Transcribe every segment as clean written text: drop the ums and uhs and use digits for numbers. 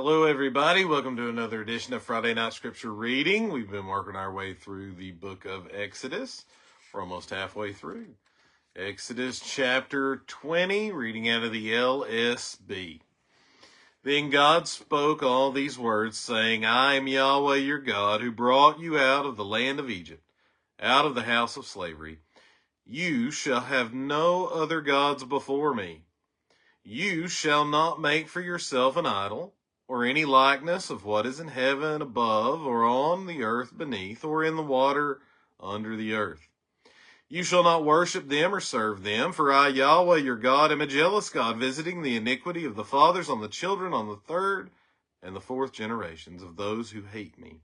Hello, everybody. Welcome to another edition of Friday Night Scripture Reading. We've been working our way through the book of Exodus. We're almost halfway through. Exodus chapter 20, reading out of the LSB. Then God spoke all these words, saying, I am Yahweh your God, who brought you out of the land of Egypt, out of the house of slavery. You shall have no other gods before me. You shall not make for yourself an idol, or any likeness of what is in heaven above, or on the earth beneath, or in the water under the earth. You shall not worship them or serve them, for I, Yahweh your God, am a jealous God, visiting the iniquity of the fathers on the children, on the third and the fourth generations of those who hate me,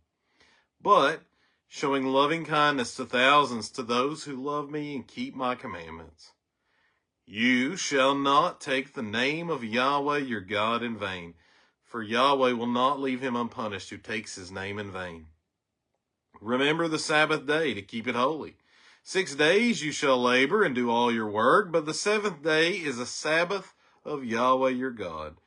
but showing loving kindness to thousands, to those who love me and keep my commandments. You shall not take the name of Yahweh your God in vain, for Yahweh will not leave him unpunished who takes his name in vain. Remember the Sabbath day to keep it holy. 6 days you shall labor and do all your work, but the seventh day is a Sabbath of Yahweh your God.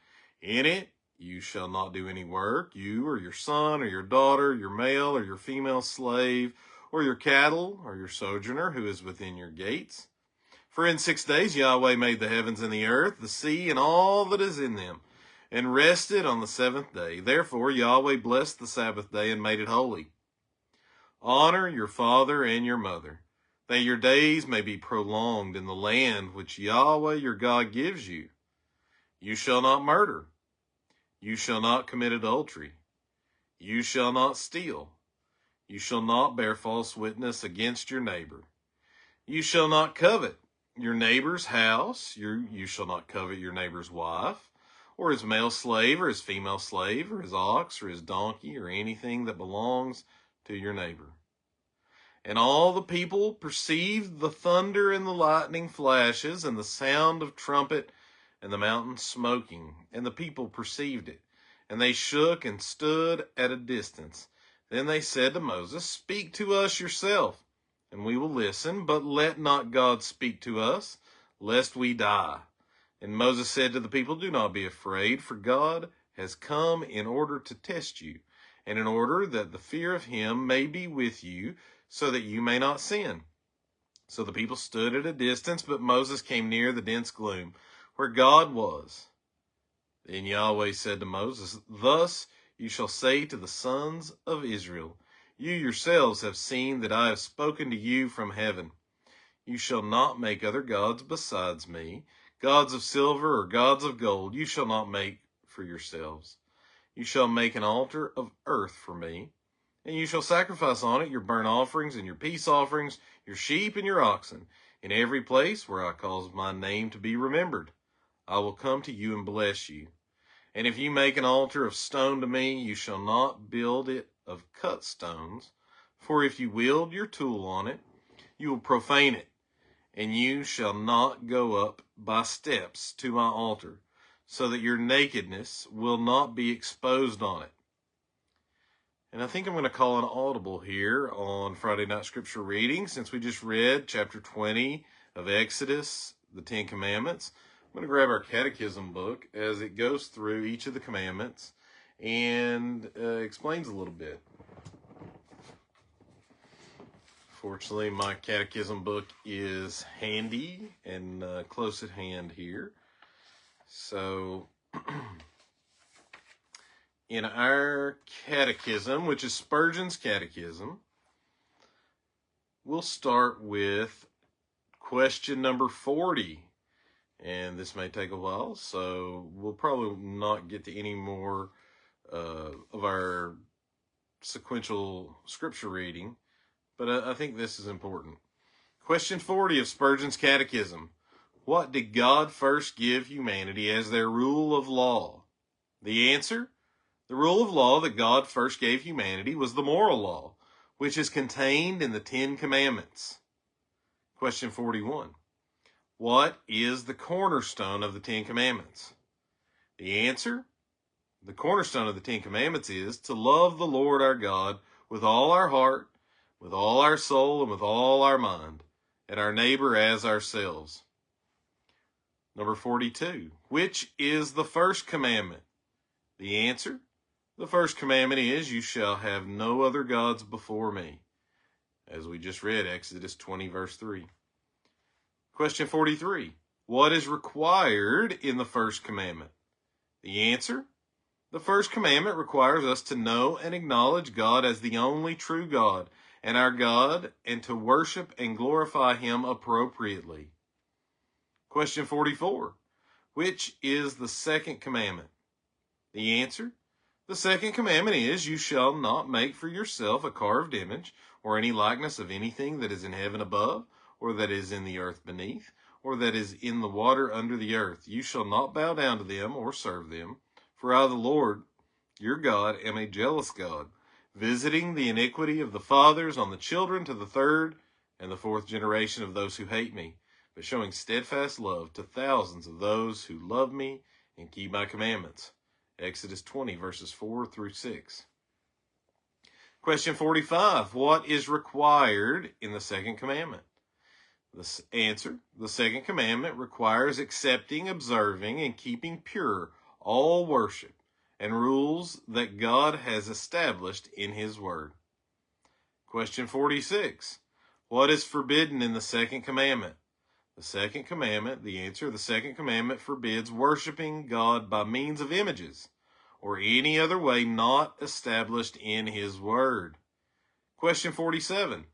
In it you shall not do any work, you or your son or your daughter, your male or your female slave, or your cattle or your sojourner who is within your gates. For in 6 days Yahweh made the heavens and the earth, the sea, and all that is in them, and rested on the seventh day. Therefore Yahweh blessed the Sabbath day and made it holy. Honor your father and your mother, that your days may be prolonged in the land which Yahweh your God gives you. You shall not murder. You shall not commit adultery. You shall not steal. You shall not bear false witness against your neighbor. You shall not covet your neighbor's house. You shall not covet your neighbor's wife, or his male slave, or his female slave, or his ox, or his donkey, or anything that belongs to your neighbor. And all the people perceived the thunder and the lightning flashes, and the sound of trumpet, and the mountain smoking. And the people perceived it, and they shook and stood at a distance. Then they said to Moses, Speak to us yourself, and we will listen, but let not God speak to us, lest we die. And Moses said to the people, Do not be afraid, for God has come in order to test you, and in order that the fear of him may be with you, so that you may not sin. So the people stood at a distance, but Moses came near the dense gloom, where God was. Then Yahweh said to Moses, Thus you shall say to the sons of Israel, You yourselves have seen that I have spoken to you from heaven. You shall not make other gods besides me, gods of silver or gods of gold you shall not make for yourselves. You shall make an altar of earth for me, and you shall sacrifice on it your burnt offerings and your peace offerings, your sheep and your oxen, in every place where I cause my name to be remembered. I will come to you and bless you. And if you make an altar of stone to me, you shall not build it of cut stones, for if you wield your tool on it, you will profane it. And you shall not go up by steps to my altar, so that your nakedness will not be exposed on it. And I think I'm going to call an audible here on Friday Night Scripture Reading, since we just read chapter 20 of Exodus, the Ten Commandments. I'm going to grab our catechism book as it goes through each of the commandments and explains a little bit. Fortunately, my catechism book is handy and close at hand here. So, in our catechism, which is Spurgeon's Catechism, we'll start with question number 40. And this may take a while, so we'll probably not get to any more of our sequential scripture reading. But I think this is important. Question 40 of Spurgeon's Catechism. What did God first give humanity as their rule of law? The answer? The rule of law that God first gave humanity was the moral law, which is contained in the Ten Commandments. Question 41. What is the cornerstone of the Ten Commandments? The answer? The cornerstone of the Ten Commandments is to love the Lord our God with all our heart, with all our soul, and with all our mind, and our neighbor as The answer, the first commandment is, you shall have no other gods before me. As we just read, Exodus 20, verse 3. Question 43. What is required in the first commandment? The answer, the first commandment requires us to know and acknowledge God as the only true God and our God, and to worship and glorify him appropriately. Question 44. Which is the second commandment? The answer, the second commandment is, you shall not make for yourself a carved image or any likeness of anything that is in heaven above, or that is in the earth beneath, or that is in the water under the earth. You shall not bow down to them or serve them. For I, the Lord, your God, am a jealous God, visiting the iniquity of the fathers on the children to the third and the fourth generation of those who hate me, but showing steadfast love to thousands of those who love me and keep my commandments. Exodus 20, verses 4 through 6. Question 45. What is required in the second commandment? The answer, the second commandment requires accepting, observing, and keeping pure all worship and rules that God has established in his word. Question 46. What is forbidden in the second commandment? The second commandment, the answer, the second commandment forbids worshiping God by means of images or any other way not established in his word. Question 47.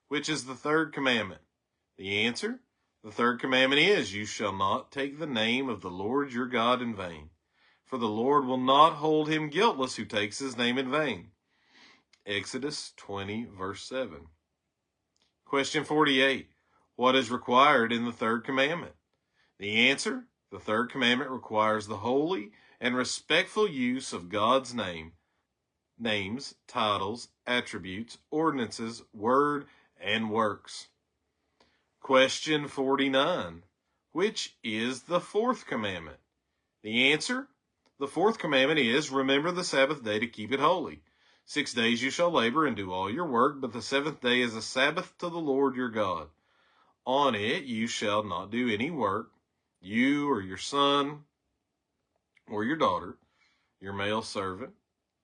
Which is the third commandment? The answer, the third commandment is, you shall not take the name of the Lord your God in vain, for the Lord will not hold him guiltless who takes his name in vain. Exodus 20, verse 7. Question 48. What is required in the third commandment? The answer, the third commandment requires the holy and respectful use of God's names, titles, attributes, ordinances, word, and works. Question 49. Which is the fourth commandment? The answer, the fourth commandment is, remember the Sabbath day to keep it holy. 6 days you shall labor and do all your work, but the seventh day is a Sabbath to the Lord your God. On it you shall not do any work, you or your son or your daughter, your male servant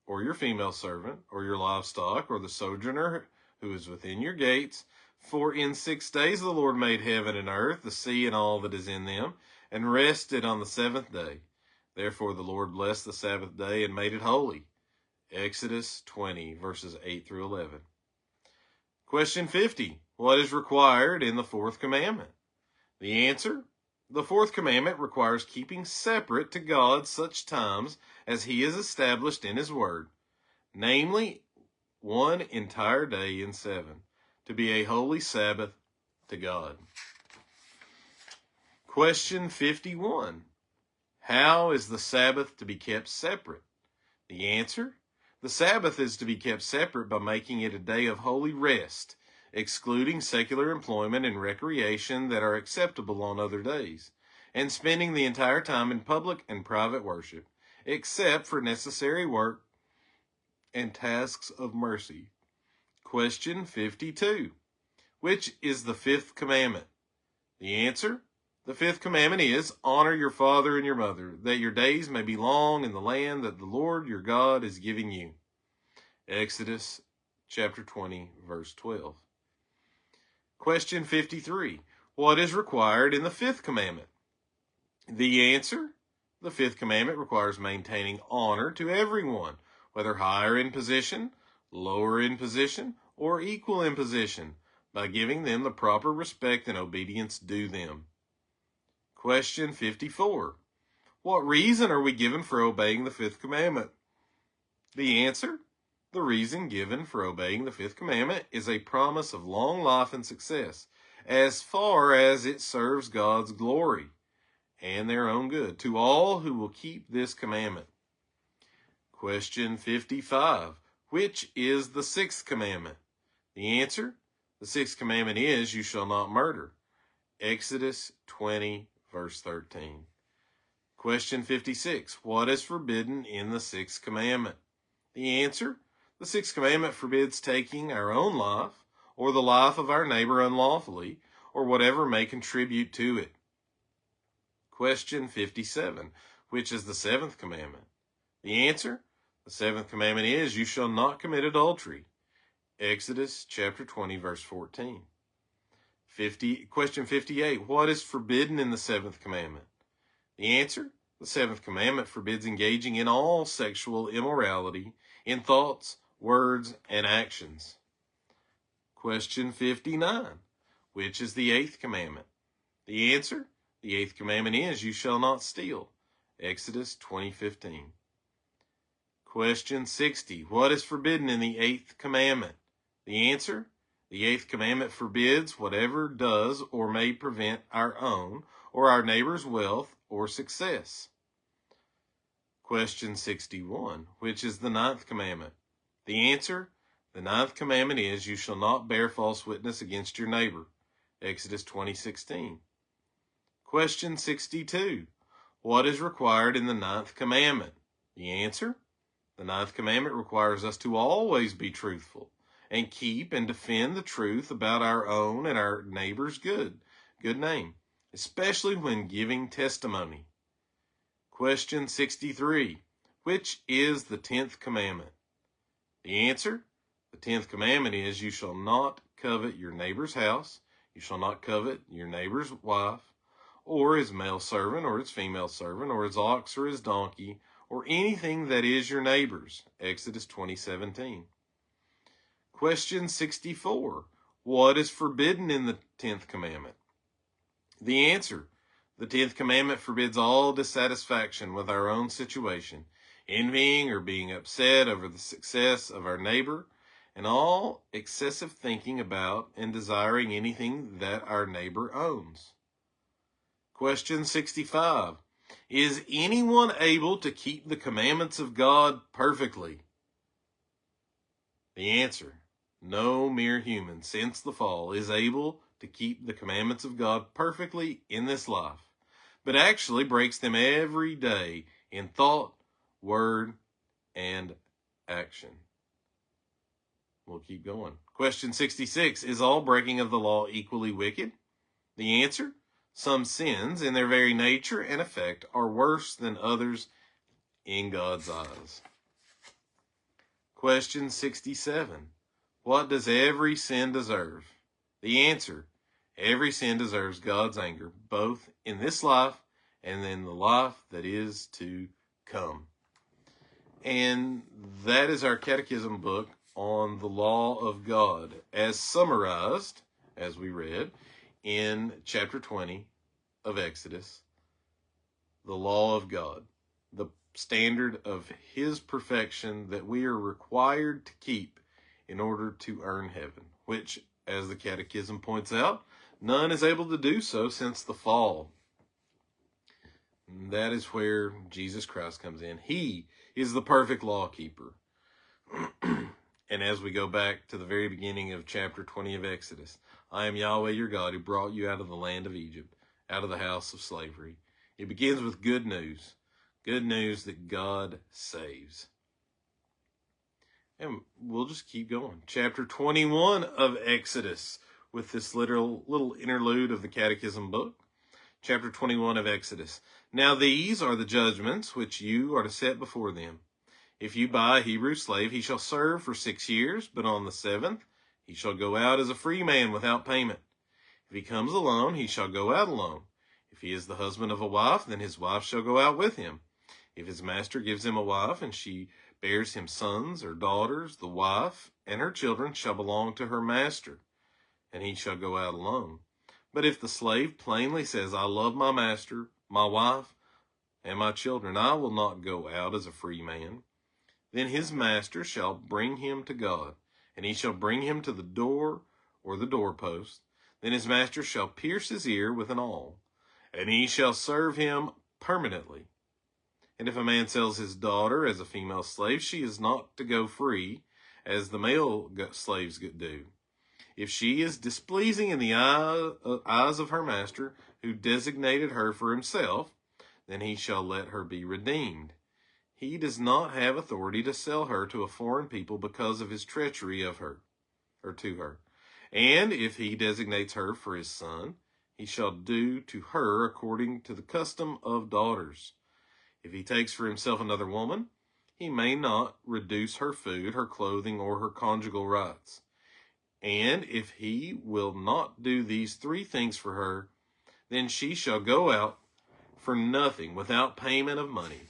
or your female servant, or your livestock, or the sojourner who is within your gates. For in 6 days the Lord made heaven and earth, the sea and all that is in them, and rested on the seventh day. Therefore the Lord blessed the Sabbath day and made it holy. Exodus 20, verses 8 through 11. Question 50. What is required in the fourth commandment? The answer, the fourth commandment requires keeping separate to God such times as he has established in his word, namely 1 entire day in 7, to be a holy Sabbath to God. Question 51. How is the Sabbath to be kept separate? The answer, the Sabbath is to be kept separate by making it a day of holy rest, excluding secular employment and recreation that are acceptable on other days, and spending the entire time in public and private worship, except for necessary work and tasks of mercy. Question 52. Which is the fifth commandment? The answer, the fifth commandment is, honor your father and your mother, that your days may be long in the land that the Lord your God is giving you. Exodus chapter 20, verse 12. Question 53. What is required in the fifth commandment? The answer, the fifth commandment requires maintaining honor to everyone, whether higher in position, lower in position, or equal in position, by giving them the proper respect and obedience due them. Question 54. What reason are we given for obeying the fifth commandment? The answer, the reason given for obeying the fifth commandment is a promise of long life and success, as far as it serves God's glory and their own good, to all who will keep this commandment. Question 55. Which is the sixth commandment? The answer, the sixth commandment is, you shall not murder. Exodus 20, verse 13. Question 56. What is forbidden in the sixth commandment? The answer, the sixth commandment forbids taking our own life or the life of our neighbor unlawfully, or whatever may contribute to it. Question 57. Which is the seventh commandment? The answer, the seventh commandment is, you shall not commit adultery. Exodus chapter 20, verse 14. Question 58, what is forbidden in the seventh commandment? The answer, the seventh commandment forbids engaging in all sexual immorality in thoughts, words, and actions. Question 59, which is the eighth commandment? The answer, the eighth commandment is, you shall not steal. Exodus 20:15. Question 60, what is forbidden in the eighth commandment? The answer, the eighth commandment forbids whatever does or may prevent our own or our neighbor's wealth or success. Question 61, which is the ninth commandment? The answer, the ninth commandment is, you shall not bear false witness against your neighbor. Exodus 20:16. Question 62, what is required in the ninth commandment? The answer, the ninth commandment requires us to always be truthful and keep and defend the truth about our own and our neighbor's good name, especially when giving testimony. Question 63, which is the 10th commandment? The answer, the 10th commandment is, you shall not covet your neighbor's house, you shall not covet your neighbor's wife, or his male servant, or his female servant, or his ox, or his donkey, or anything that is your neighbor's. Exodus 20:17. Question 64, what is forbidden in the 10th commandment? The answer, the 10th commandment forbids all dissatisfaction with our own situation, envying or being upset over the success of our neighbor, and all excessive thinking about and desiring anything that our neighbor owns. Question 65, is anyone able to keep the commandments of God perfectly? The answer, no mere human since the fall is able to keep the commandments of God perfectly in this life, but actually breaks them every day in thought, word, and action. We'll keep going. Question 66, is all breaking of the law equally wicked? The answer, some sins in their very nature and effect are worse than others in God's eyes. Question 67, what does every sin deserve? The answer, every sin deserves God's anger, both in this life and in the life that is to come. And that is our catechism book on the law of God, as summarized, as we read, in chapter 20 of Exodus, the law of God, the standard of his perfection that we are required to keep in order to earn heaven, which, as the catechism points out, none is able to do so since the fall. And that is where Jesus Christ comes in. He is the perfect law keeper. And as we go back to the very beginning of chapter 20 of Exodus, I am Yahweh your God who brought you out of the land of Egypt, out of the house of slavery. It begins with good news that God saves. And we'll just keep going. Chapter 21 of Exodus, with this little interlude of the catechism book. Chapter 21 of Exodus. Now these are the judgments which you are to set before them. If you buy a Hebrew slave, he shall serve for 6 years, but on the 7th he shall go out as a free man without payment. If he comes alone, he shall go out alone. If he is the husband of a wife, then his wife shall go out with him. If his master gives him a wife, and she bears him sons or daughters, the wife and her children shall belong to her master, and he shall go out alone. But if the slave plainly says, I love my master, my wife, and my children, I will not go out as a free man, then his master shall bring him to God, and he shall bring him to the door or the doorpost. Then his master shall pierce his ear with an awl, and he shall serve him permanently. And if a man sells his daughter as a female slave, she is not to go free, as the male slaves do. If she is displeasing in the eyes of her master, who designated her for himself, then he shall let her be redeemed. He does not have authority to sell her to a foreign people because of his treachery of her, or to her. And if he designates her for his son, he shall do to her according to the custom of daughters. If he takes for himself another woman, he may not reduce her food, her clothing, or her conjugal rights. And if he will not do these three things for her, then she shall go out for nothing without payment of money.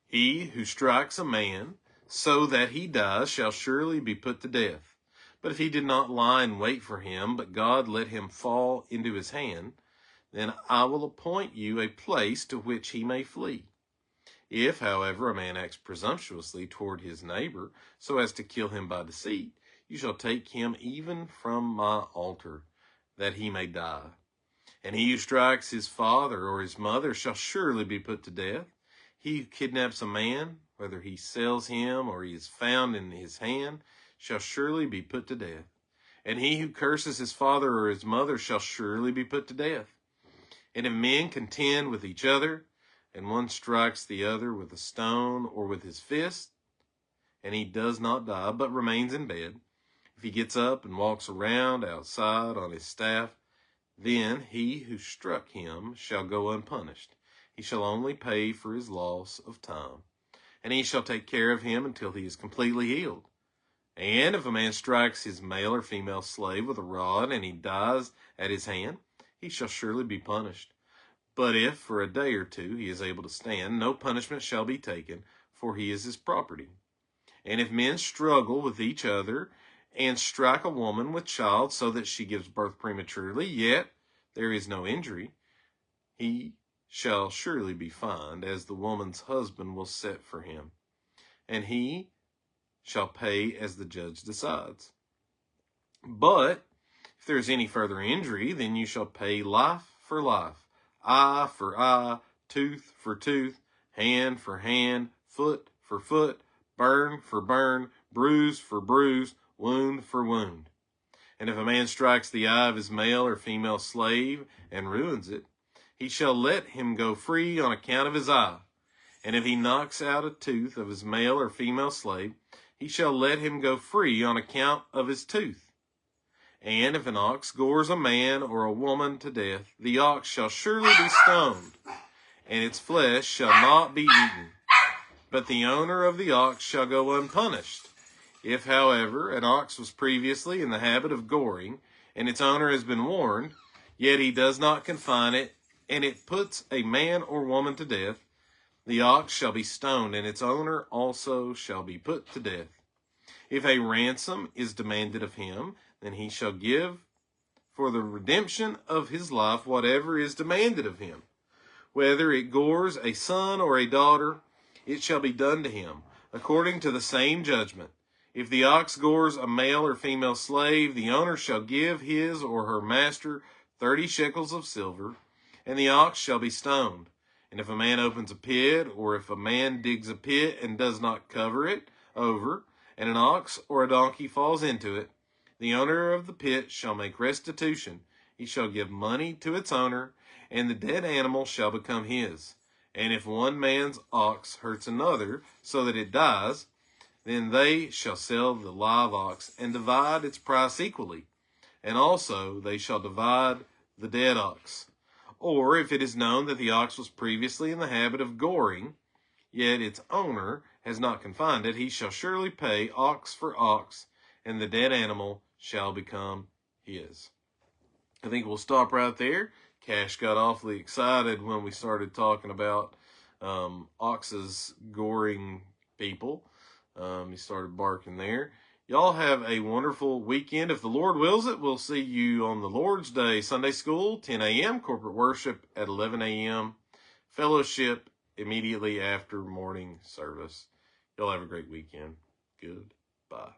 He who strikes a man so that he dies shall surely be put to death. But if he did not lie in wait for him, but God let him fall into his hand, then I will appoint you a place to which he may flee. If, however, a man acts presumptuously toward his neighbor, so as to kill him by deceit, you shall take him even from my altar, that he may die. And he who strikes his father or his mother shall surely be put to death. He who kidnaps a man, whether he sells him or he is found in his hand, shall surely be put to death. And he who curses his father or his mother shall surely be put to death. And if men contend with each other, and one strikes the other with a stone or with his fist, and he does not die, but remains in bed, if he gets up and walks around outside on his staff, then he who struck him shall go unpunished. He shall only pay for his loss of time, and he shall take care of him until he is completely healed. And if a man strikes his male or female slave with a rod, and he dies at his hand, he shall surely be punished. But if for a day or two he is able to stand, no punishment shall be taken, for he is his property. And if men struggle with each other, and strike a woman with child so that she gives birth prematurely, yet there is no injury, he shall surely be fined, as the woman's husband will set for him, and he shall pay as the judge decides. But if there is any further injury, then you shall pay life for life, eye for eye, tooth for tooth, hand for hand, foot for foot, burn for burn, bruise for bruise, wound for wound. And if a man strikes the eye of his male or female slave and ruins it, he shall let him go free on account of his eye. And if he knocks out a tooth of his male or female slave, he shall let him go free on account of his tooth. And if an ox gores a man or a woman to death, the ox shall surely be stoned, and its flesh shall not be eaten. But the owner of the ox shall go unpunished. If, however, an ox was previously in the habit of goring, and its owner has been warned, yet he does not confine it, and it puts a man or woman to death, the ox shall be stoned, and its owner also shall be put to death. If a ransom is demanded of him, then he shall give for the redemption of his life whatever is demanded of him. Whether it gores a son or a daughter, it shall be done to him, according to the same judgment. If the ox gores a male or female slave, the owner shall give his or her master 30 shekels of silver, and the ox shall be stoned. And if a man opens a pit, or if a man digs a pit and does not cover it over, and an ox or a donkey falls into it, the owner of the pit shall make restitution. He shall give money to its owner, and the dead animal shall become his. And if one man's ox hurts another so that it dies, then they shall sell the live ox and divide its price equally. And also they shall divide the dead ox. Or if it is known that the ox was previously in the habit of goring, yet its owner has not confined it, he shall surely pay ox for ox, and the dead animal shall become his. I think we'll stop right there. Cash got awfully excited when we started talking about oxes goring people. He started barking there. Y'all have a wonderful weekend. If the Lord wills it, we'll see you on the Lord's Day Sunday School, 10 a.m., corporate worship at 11 a.m., fellowship immediately after morning service. Y'all have a great weekend. Goodbye.